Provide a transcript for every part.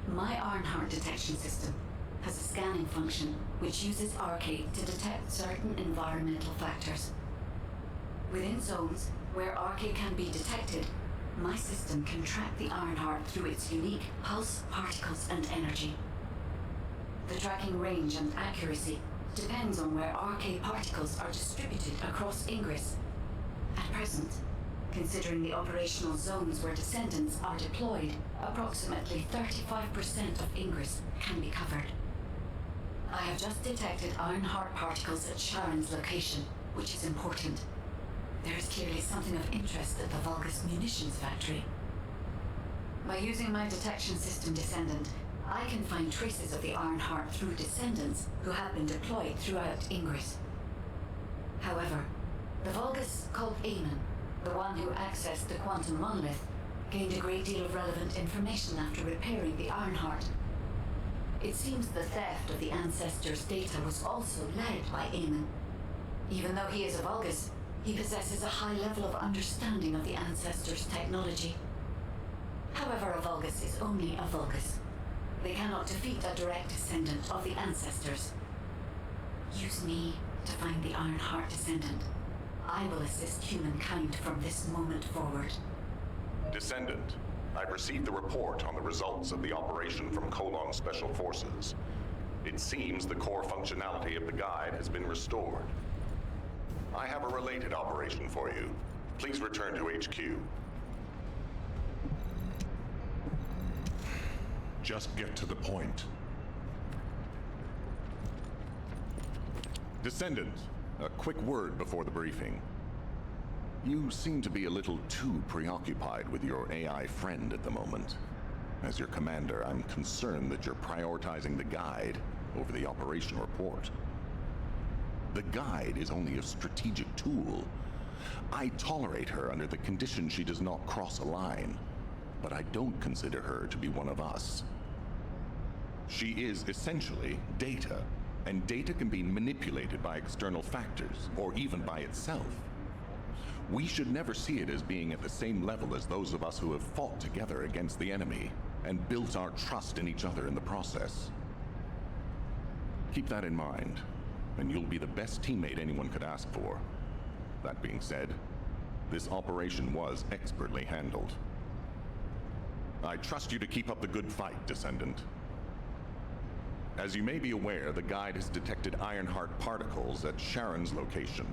My Ironheart detection system has a scanning function which uses RK to detect certain environmental factors. Within zones where RK can be detected, my system can track the Ironheart through its unique pulse, particles, and energy. The tracking range and accuracy depends on where RK particles are distributed across Ingress. At present, considering the operational zones where Descendants are deployed, approximately 35% of Ingress can be covered. I have just detected Ironheart particles at Sharon's location, which is important. There is clearly something of interest at the Vulgus munitions factory. By using my detection system Descendant, I can find traces of the Ironheart through Descendants who have been deployed throughout Ingress. However, the Vulgus called Eamon, the one who accessed the quantum monolith, gained a great deal of relevant information after repairing the Ironheart. It seems the theft of the Ancestors' data was also led by Eamon. Even though he is a Vulgus, he possesses a high level of understanding of the Ancestors' technology. However, a Vulgus is only a Vulgus. They cannot defeat a direct descendant of the Ancestors. Use me to find the Ironheart Descendant. I will assist humankind from this moment forward. Descendant, I've received the report on the results of the operation from Colon Special Forces. It seems the core functionality of the guide has been restored. I have a related operation for you. Please return to HQ. Just get to the point. Descendant, a quick word before the briefing. You seem to be a little too preoccupied with your AI friend at the moment. As your commander, I'm concerned that you're prioritizing the guide over the operation report. The guide is only a strategic tool. I tolerate her under the condition she does not cross a line, but I don't consider her to be one of us. She is essentially data, and data can be manipulated by external factors, or even by itself. We should never see it as being at the same level as those of us who have fought together against the enemy, and built our trust in each other in the process. Keep that in mind, and you'll be the best teammate anyone could ask for. That being said, this operation was expertly handled. I trust you to keep up the good fight, Descendant. As you may be aware, the guide has detected Ironheart particles at Sharon's location.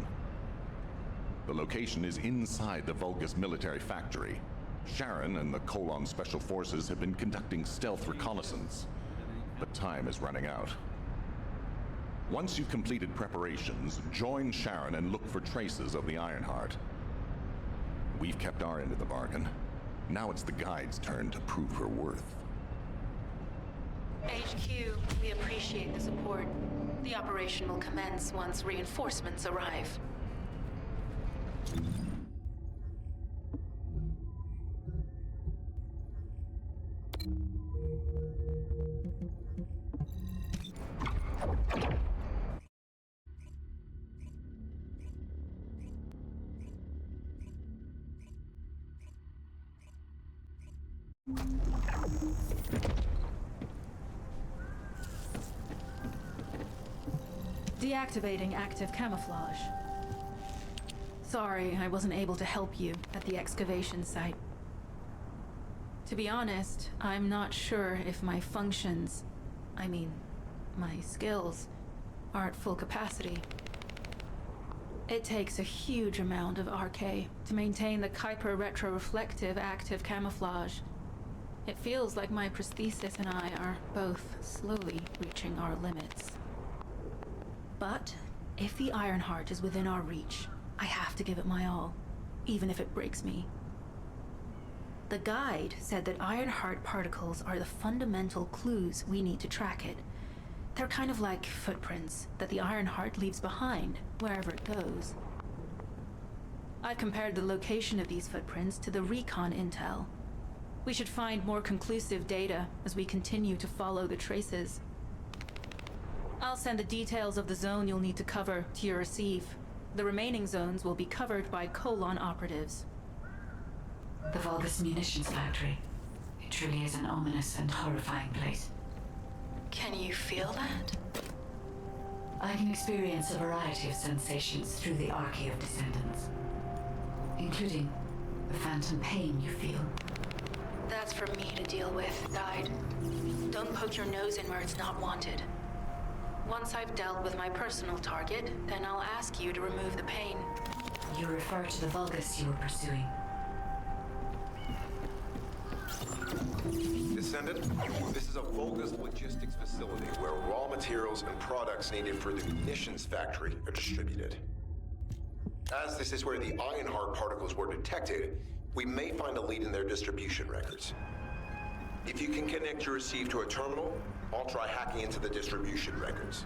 The location is inside the Vulgus military factory. Sharon and the Colon Special Forces have been conducting stealth reconnaissance, but time is running out. Once you've completed preparations, join Sharon and look for traces of the Ironheart. We've kept our end of the bargain. Now it's the guide's turn to prove her worth. HQ, we appreciate the support. The operation will commence once reinforcements arrive. Deactivating active camouflage. Sorry, I wasn't able to help you at the excavation site. To be honest, I'm not sure if my functions, my skills, are at full capacity. It takes a huge amount of RK to maintain the Kuiper retroreflective active camouflage. It feels like my prosthesis and I are both slowly reaching our limits. But if the Ironheart is within our reach, I have to give it my all, even if it breaks me. The guide said that Ironheart particles are the fundamental clues we need to track it. They're kind of like footprints that the Ironheart leaves behind, wherever it goes. I've compared the location of these footprints to the recon intel. We should find more conclusive data as we continue to follow the traces. I'll send the details of the zone you'll need to cover to your receive. The remaining zones will be covered by Colon operatives. The Vulgus munitions factory. truly is an ominous and horrifying place. Can you feel that? I can experience a variety of sensations through the Archae of Descendants, including the phantom pain you feel. That's for me to deal with, Guide. Don't poke your nose in where it's not wanted. Once I've dealt with my personal target, then I'll ask you to remove the pain. You refer to the Vulgus you were pursuing. Descendant, this is a Vulgus logistics facility where raw materials and products needed for the munitions factory are distributed. As this is where the Ironheart particles were detected, we may find a lead in their distribution records. If you can connect your receive to a terminal, I'll try hacking into the distribution records.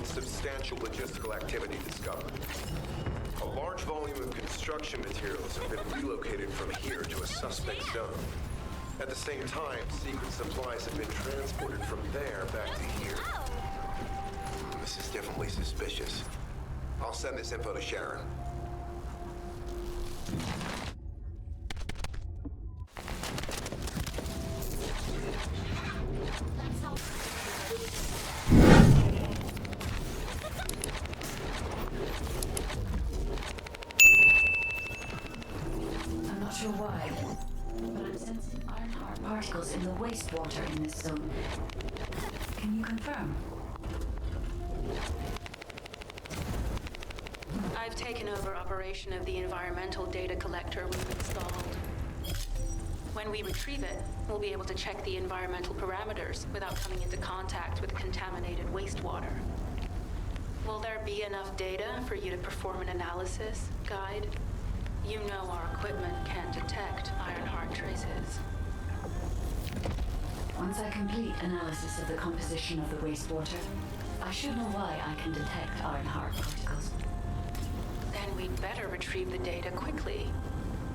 Substantial logistical activity discovered. A large volume of construction materials have been relocated from here to a suspect zone. At the same time, secret supplies have been transported from there back to here. This is definitely suspicious. I'll send this info to Sharon. Sure why, but I'm sensing Ironheart particles in the wastewater in this zone. Can you confirm? I've I've taken over operation of the environmental data collector we've installed. When we retrieve it, we'll be able to check the environmental parameters without coming into contact with contaminated wastewater. Will there be enough data for you to perform an analysis, Guide? You know our equipment can't detect Ironheart traces. Once I complete analysis of the composition of the wastewater, I should know why I can detect Ironheart particles. Then we'd better retrieve the data quickly.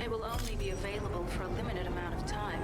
It will only be available for a limited amount of time.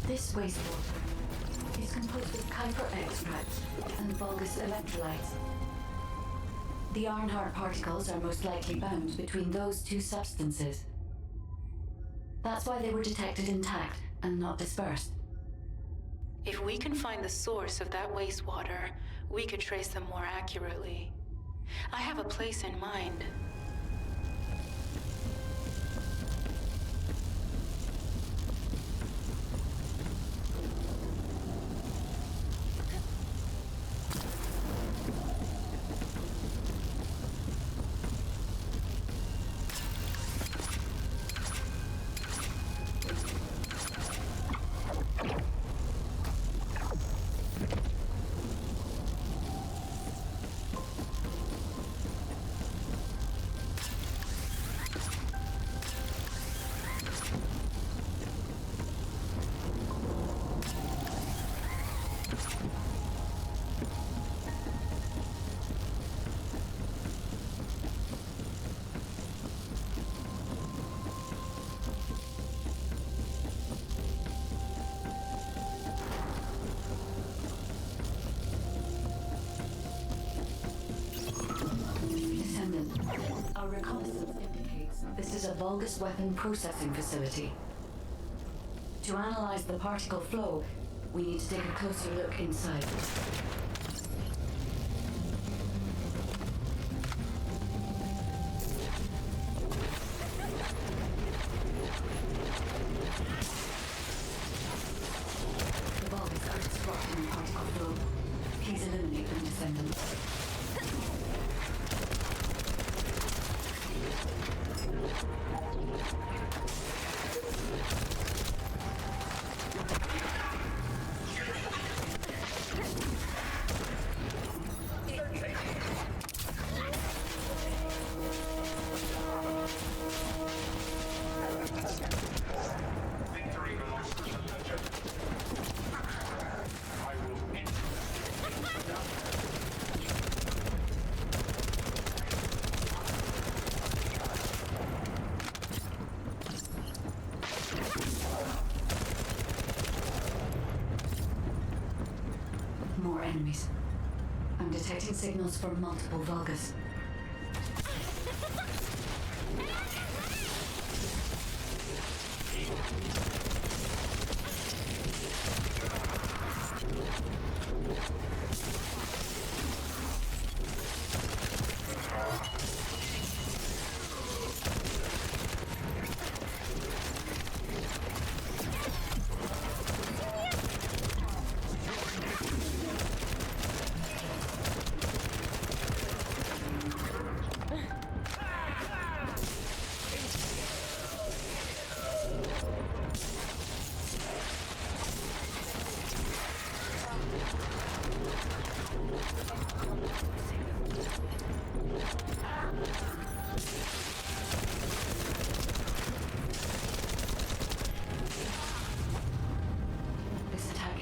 This wastewater is composed of Kuiper extracts and Vulgus electrolytes. The Ironheart particles are most likely bound between those two substances. That's why they were detected intact and not dispersed. If we can find the source of that wastewater, we could trace them more accurately. I have a place in mind. Our reconnaissance indicates this is a Vulgus weapon processing facility. To analyze the particle flow, we need to take a closer look inside. The Vulgus are disrupting the particle flow. Please eliminate them, Descendants. More enemies. I'm detecting signals from multiple Vulgus.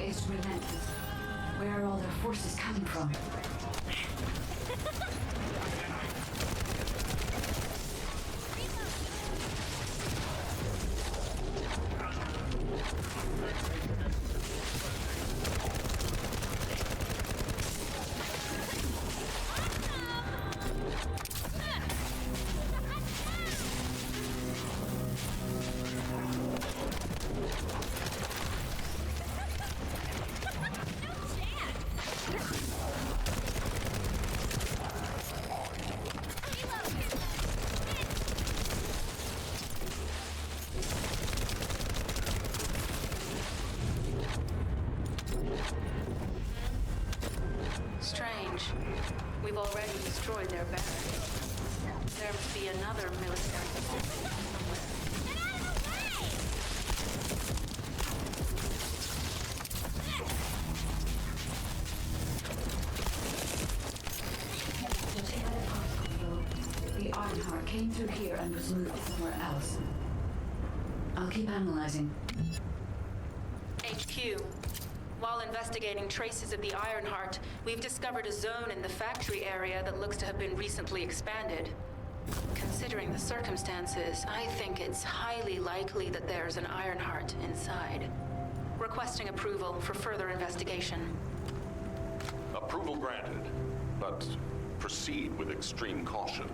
is relentless. Where are all their forces coming from? Strange. We've already destroyed their barracks. There must be another military facility somewhere. The Ironheart came through here and was moved somewhere else. I'll keep analyzing. HQ. While investigating traces of the Ironheart, we've discovered a zone in the factory area that looks to have been recently expanded. Considering the circumstances, I think it's highly likely that there's an Ironheart inside. Requesting approval for further investigation. Approval granted, but proceed with extreme caution.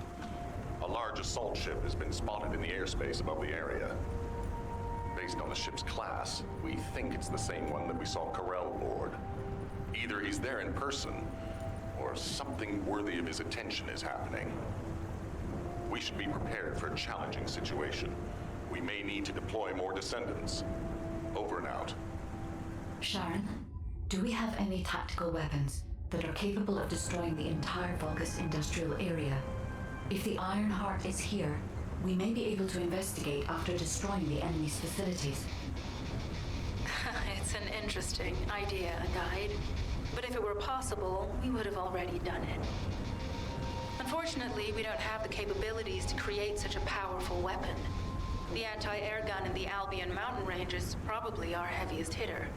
A large assault ship has been spotted in the airspace above the area. Based on the ship's class, we think it's the same one that we saw Corell board. Either he's there in person, or something worthy of his attention is happening. We should be prepared for a challenging situation. We may need to deploy more descendants. Over and out. Sharon, do we have any tactical weapons that are capable of destroying the entire Vulgus industrial area? If the Ironheart is here, we may be able to investigate after destroying the enemy's facilities. It's an interesting idea, Guide. But if it were possible, we would have already done it. Unfortunately, we don't have the capabilities to create such a powerful weapon. The anti-air gun in the Albion mountain range is probably our heaviest hitter.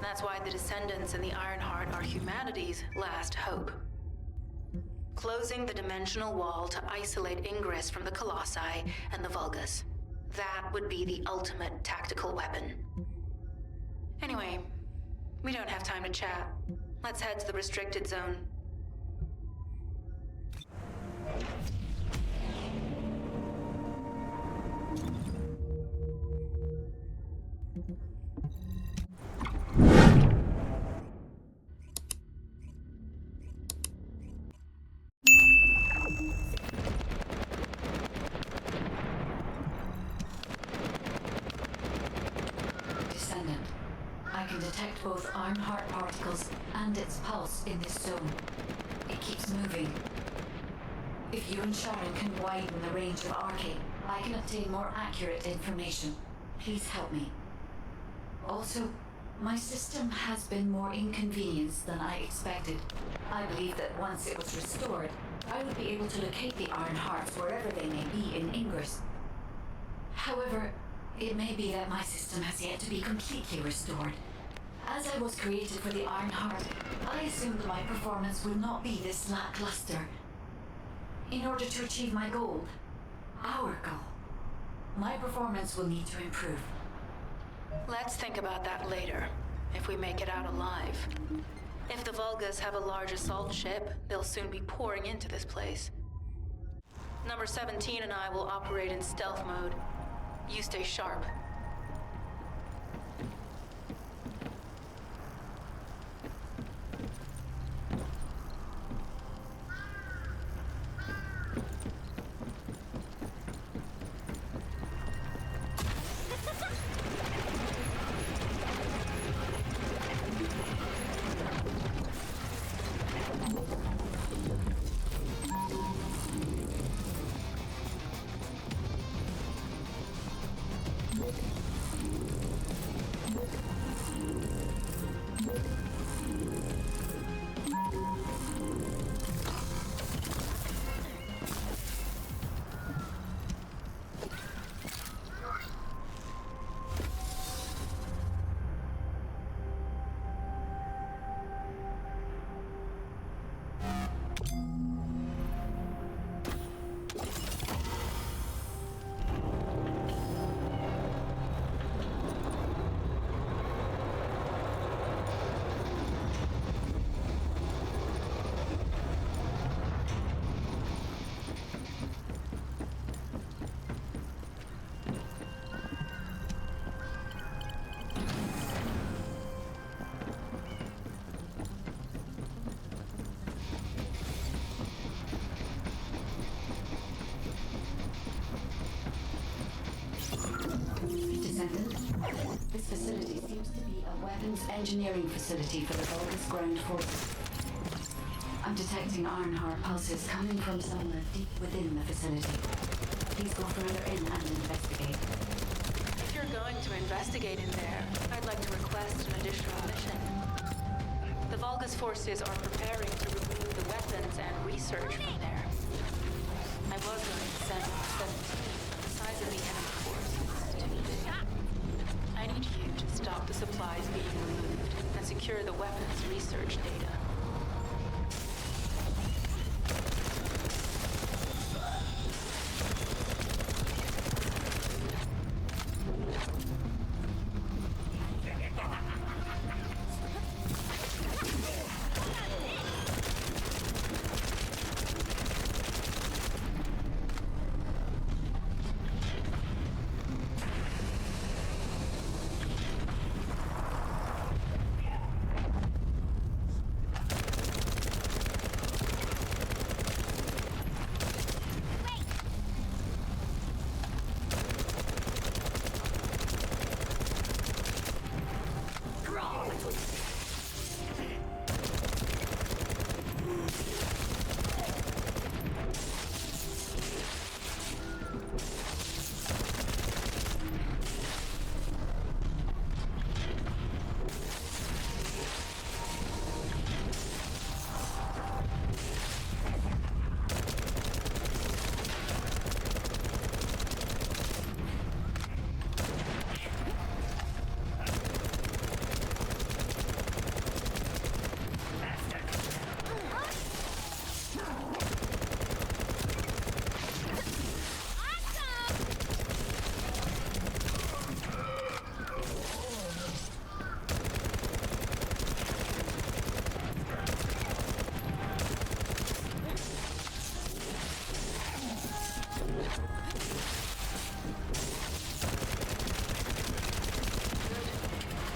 That's why the Descendants and the Ironheart are humanity's last hope. Closing the dimensional wall to isolate Ingress from the Colossi and the Vulgus. That would be the ultimate tactical weapon. Anyway, we don't have time to chat. Let's head to the restricted zone. Descendant, I can detect both Ironheart particles and its pulse in this zone. It keeps moving. If you and Sharon can widen the range of Arcade, I can obtain more accurate information. Please help me. Also, my system has been more inconvenienced than I expected. I believe that once it was restored, I would be able to locate the Ironhearts wherever they may be in Ingress. However, it may be that my system has yet to be completely restored. As I was created for the Ironheart, I assumed my performance would not be this lackluster. In order to achieve my goal, our goal, my performance will need to improve. Let's think about that later, if we make it out alive. If the Vulgus have a large assault ship, they'll soon be pouring into this place. Number 17 and I will operate in stealth mode. You stay sharp. Descendant. This facility seems to be a weapons engineering facility for the Vulgus ground forces. I'm detecting Ironheart pulses coming from somewhere deep within the facility. Please go further in and investigate. If you're going to investigate in there, I'd like to request an additional mission. The Vulgus forces are preparing to remove the weapons and research from there. I was going to send 17, the size of the enemy force is too big. I need you to stop the supplies being removed and secure the weapons research data.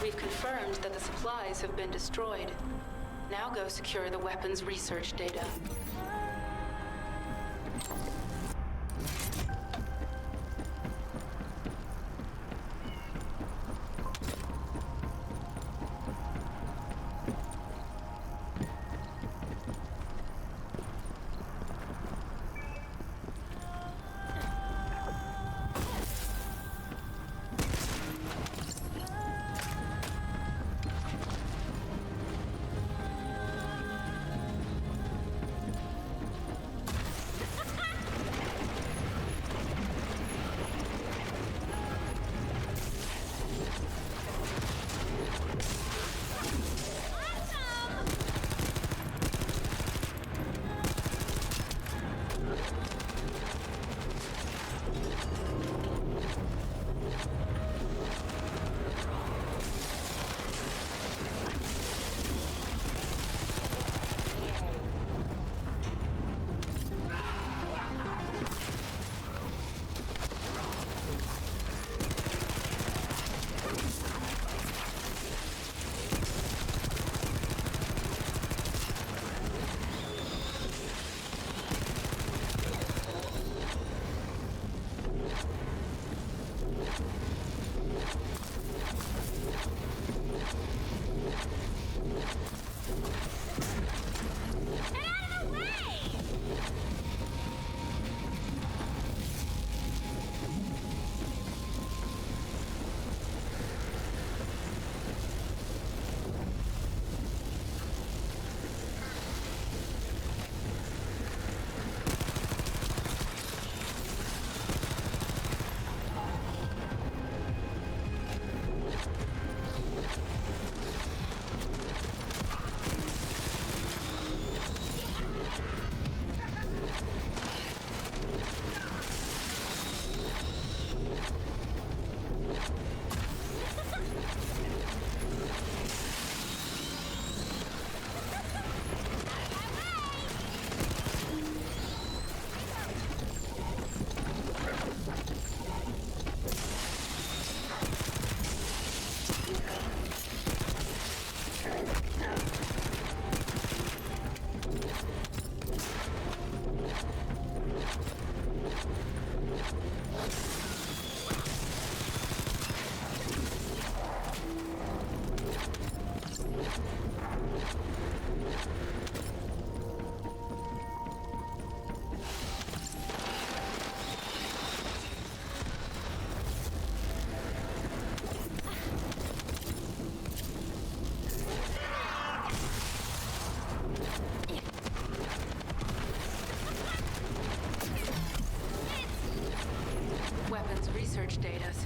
We've confirmed that the supplies have been destroyed. Now go secure the weapons research data.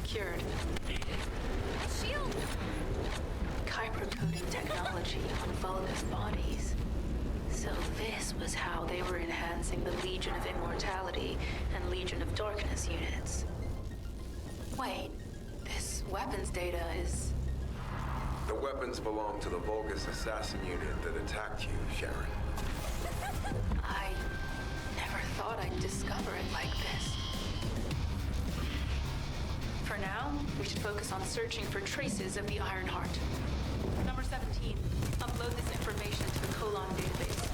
secured. Shield! Kyber-coding technology on Vulgus bodies. So this was how they were enhancing the Legion of Immortality and Legion of Darkness units. Wait, this weapons data is... The weapons belong to the Vulgus assassin unit that attacked you, Sharon. I never thought I'd discover it like this. For now, we should focus on searching for traces of the Ironheart. Number 17, upload this information to the Colon database.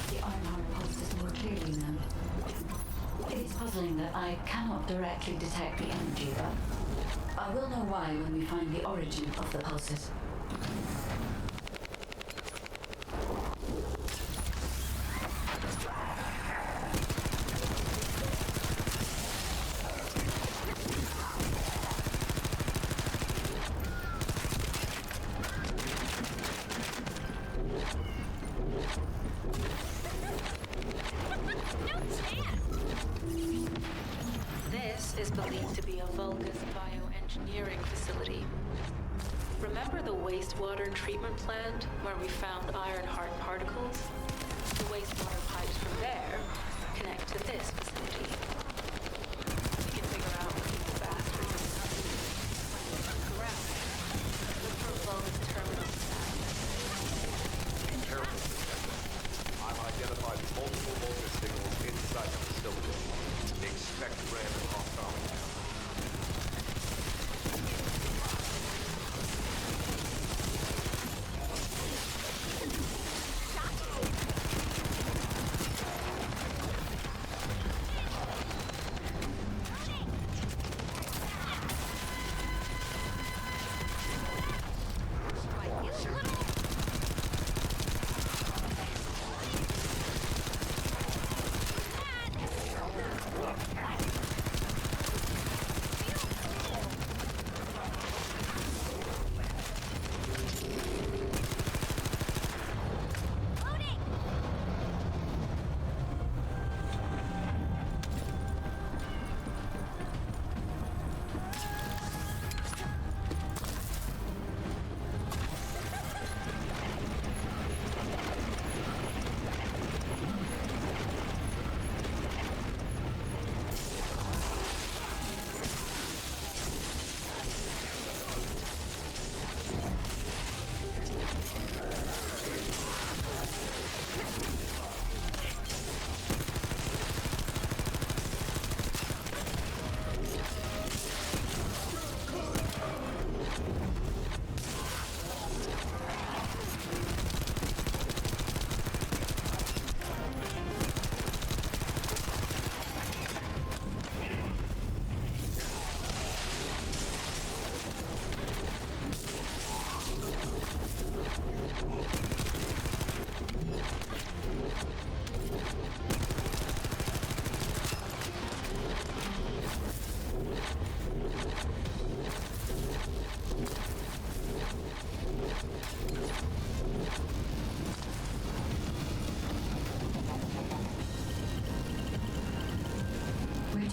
The Ironheart pulses more clearly now. It is puzzling that I cannot directly detect the energy, but I will know why when we find the origin of the pulses. This is believed to be a Vulgus bioengineering facility. Remember the wastewater treatment plant where we found Ironheart particles? The wastewater pipes from there connect to this facility. We can figure out what these bastards are up to when we look around. Look for Vulgus terminal staff. Careful, Detective. I've identified multiple Vulgus signals inside the facility. Expect random hostile encounters.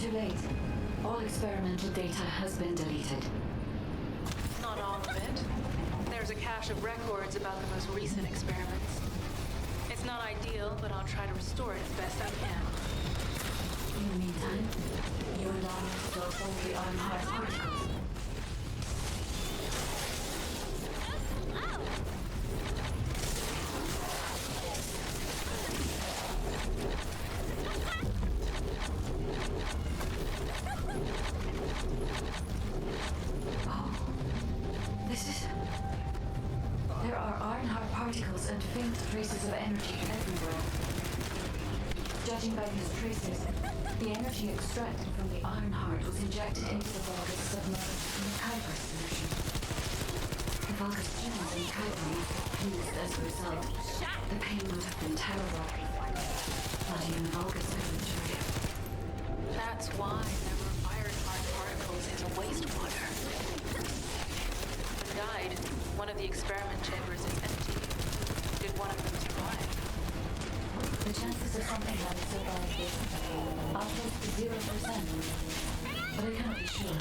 too late. All experimental data has been deleted. Not all of it. There's a cache of records about the most recent experiments. It's not ideal, but I'll try to restore it as best I can. In the meantime, you and I will still hold the Ironheart particles. There are Ironheart particles and faint traces of energy everywhere. Judging by these traces, the energy extracted from the Ironheart was injected into the Vulgus submerged in the Kuiper solution. The Vulgus genes and Kuiper must have fused as a result. The pain would have been terrible. Bloody in the Vulgus inventory. That's why there were Ironheart particles in the wastewater. When died, one of the experiment chambers is empty. Did one of them survive? The chances of something having survived this are close to 0%, but I cannot be sure.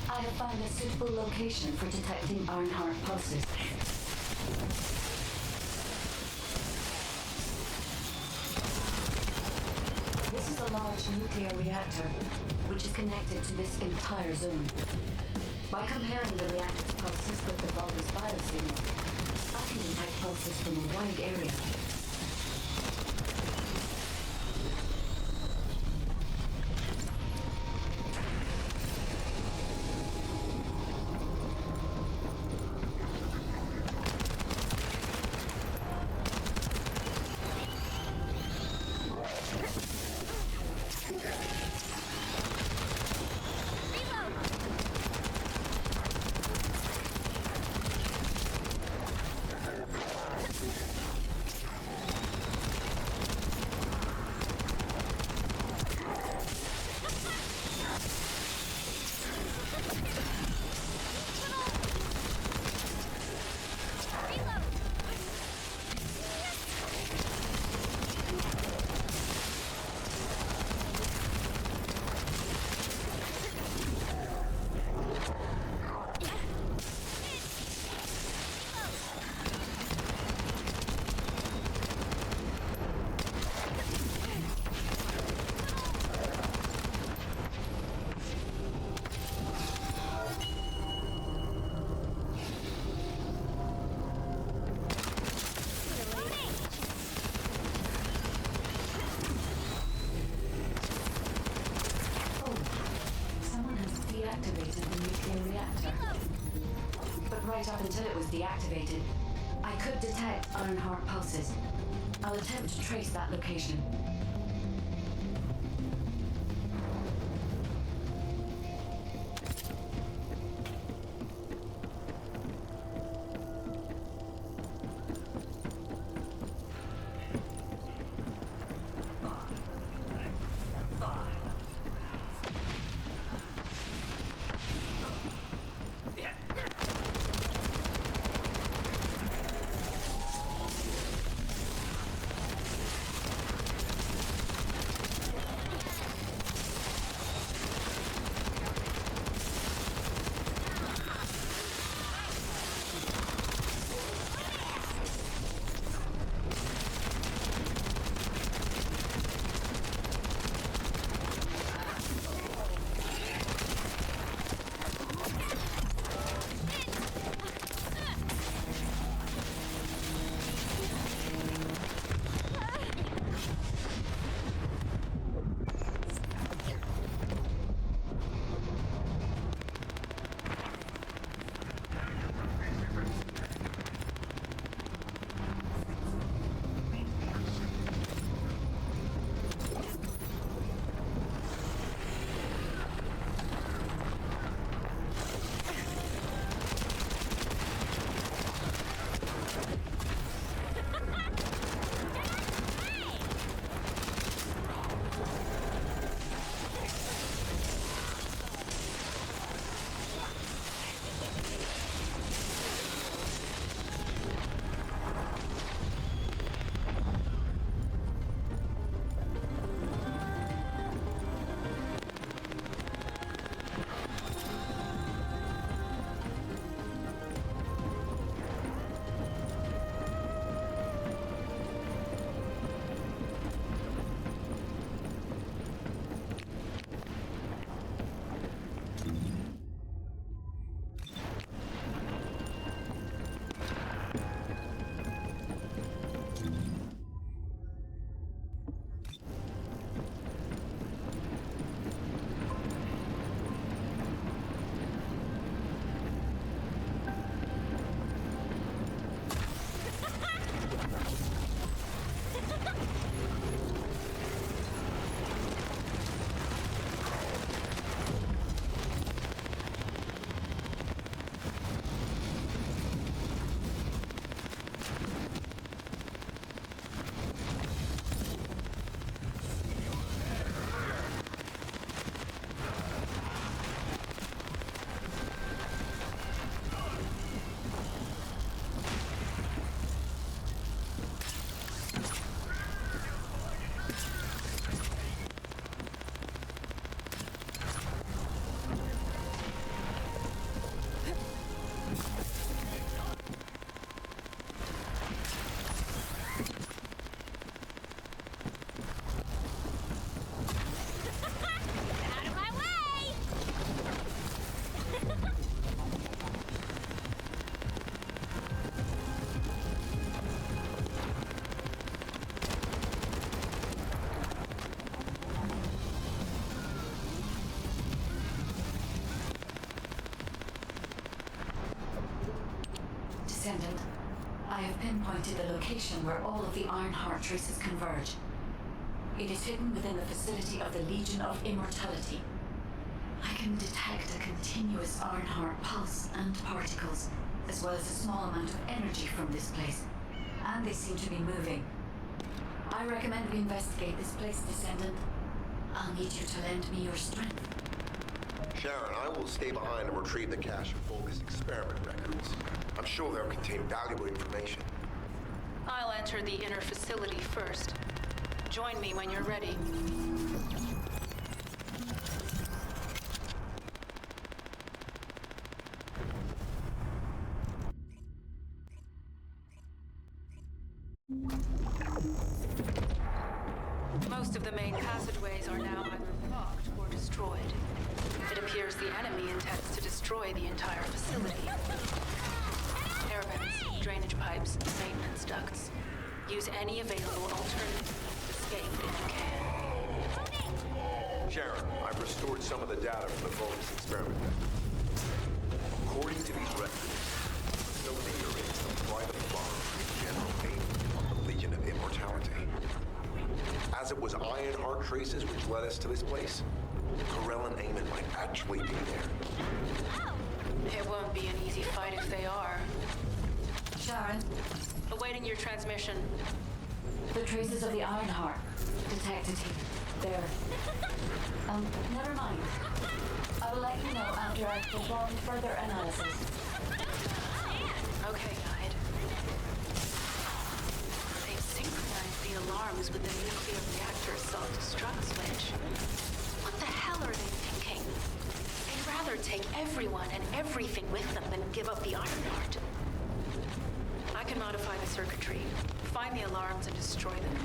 I have found a suitable location for detecting Ironheart pulses. This is a large nuclear reactor, which is connected to this entire zone. By comparing the reactor's pulses with the Vulgus biosignal, I can detect pulses from a wide area. deactivated, I could detect Ironheart pulses. I'll attempt to trace that location. Descendant, I have pinpointed the location where all of the Ironheart traces converge. It is hidden within the facility of the Legion of Immortality. I can detect a continuous Ironheart pulse and particles, as well as a small amount of energy from this place. And they seem to be moving. I recommend we investigate this place, Descendant. I'll need you to lend me your strength. Sharon, I will stay behind and retrieve the cache of focused experiment records. I'm sure they'll contain valuable information. I'll enter the inner facility first. Join me when you're ready. Most of the main passageways are now either blocked or destroyed. It appears the enemy intends to destroy the entire facility. Air vents, drainage pipes, maintenance ducts. Use any available alternative to escape if you can. Sharon, I've restored some of the data from the focused experiment. According to these records, no Mayor is the private farm General Aim of the Legion of Immortality. As it was Ironheart traces which led us to this place, Corell and Eamon might actually be there. It won't be an easy fight if they are. Sharon, Awaiting your transmission. the traces of the Ironheart detected here. They're... never mind. I will let you know after I've performed further analysis. Okay, Guide. They've synchronized the alarms with the nuclear reactor's self-destruct switch. What the hell are they thinking? They'd rather take everyone and everything with them than give up the Ironheart. I can modify the circuitry, find the alarms, and destroy them.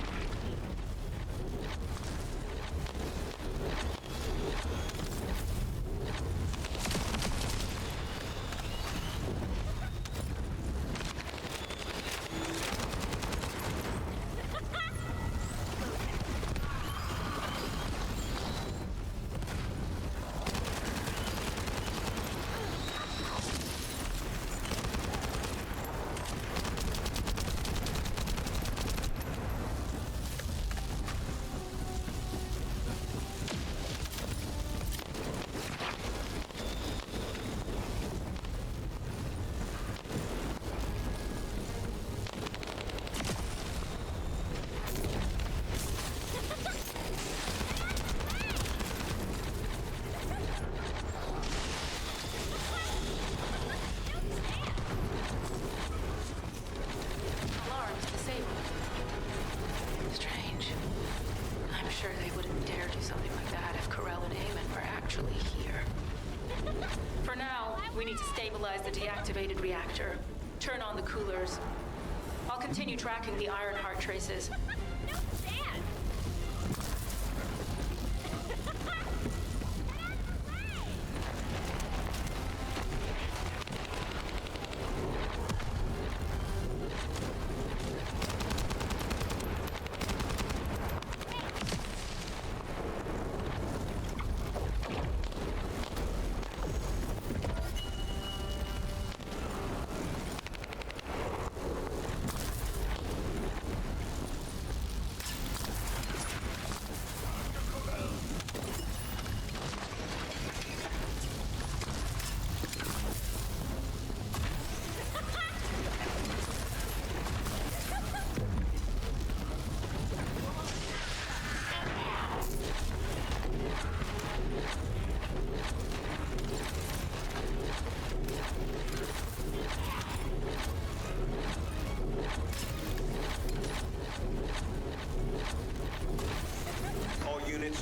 Alarms disabled. Strange. I'm sure they wouldn't dare do something like that if Corell and Eamon were actually here. For now, we need to stabilize the deactivated reactor, turn on the coolers. I'll continue tracking the Ironheart traces.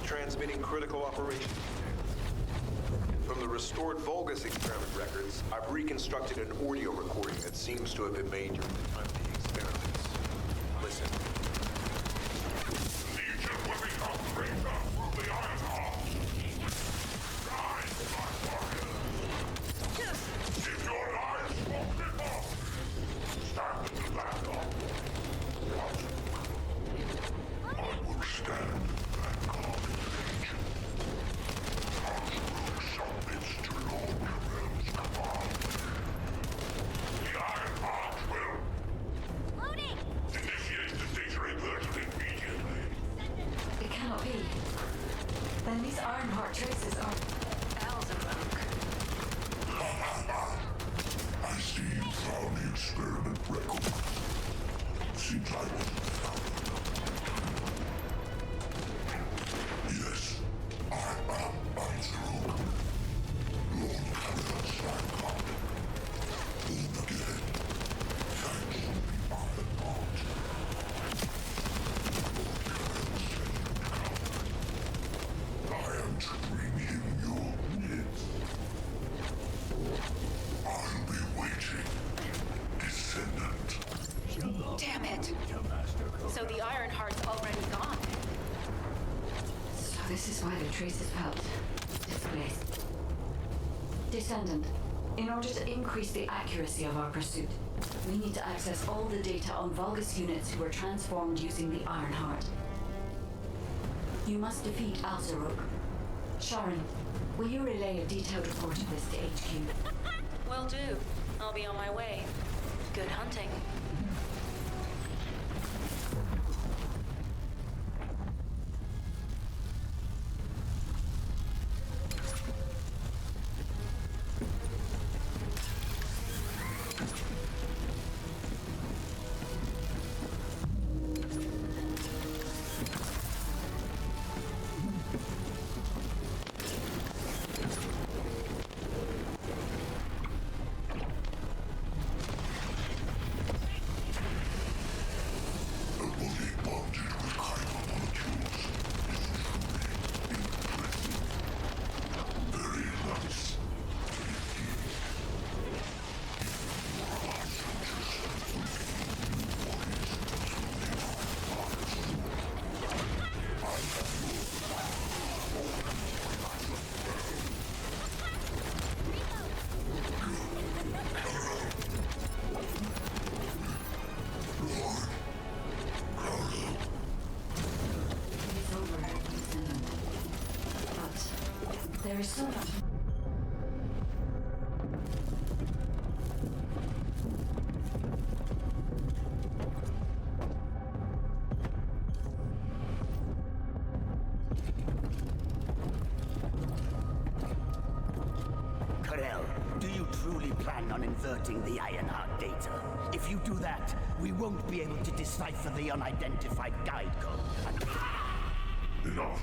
Transmitting critical operations. From the restored Vulgus experiment records, I've reconstructed an audio recording that seems to have been made during the time of the experiments. Listen. Legion will become greater through the Ironheart. Rise, my warriors. If your lives won't rip off, stand in the back up. I will stand and guard. Then these Ironheart traces are... I see you found the experiment record. Seems I wasn't found. Yes, I am Anzaruk. Lord Canada Steinkamp. Born again. Thanks to the Ironheart. I am to bring him your needs. I'll be waiting, Descendant. Damn it! So the Ironheart's already gone. So this is why the traces felt displaced. Descendant, in order to increase the accuracy of our pursuit, we need to access all the data on Vulgus units who were transformed using the Ironheart. You must defeat Alzaruk. Sharon, will you relay a detailed report of this to HQ? Will do. I'll be on my way. Good hunting. There is so much. Corel, do you truly plan on inverting the Ironheart data? If you do that, we won't be able to decipher the unidentified guide code. Enough.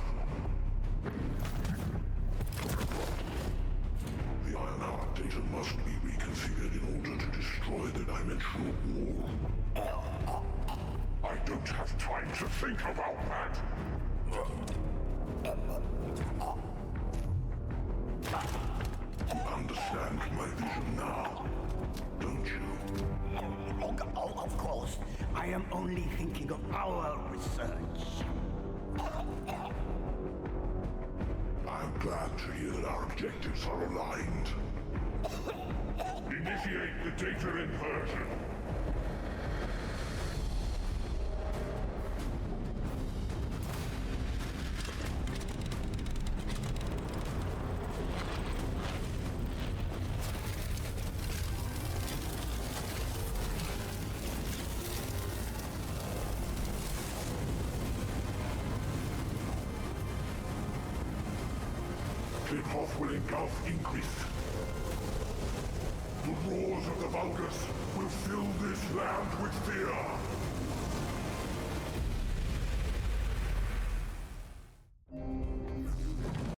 The Ironheart data must be reconfigured in order to destroy the dimensional wall. I don't have time to think about that. You understand my vision now, don't you? Oh, of course. I am only thinking of our research. I'm glad to hear that our objectives are aligned. Initiate the data inversion. Clip-off will engulf increase. The roars of the Vulgus will fill this land with fear.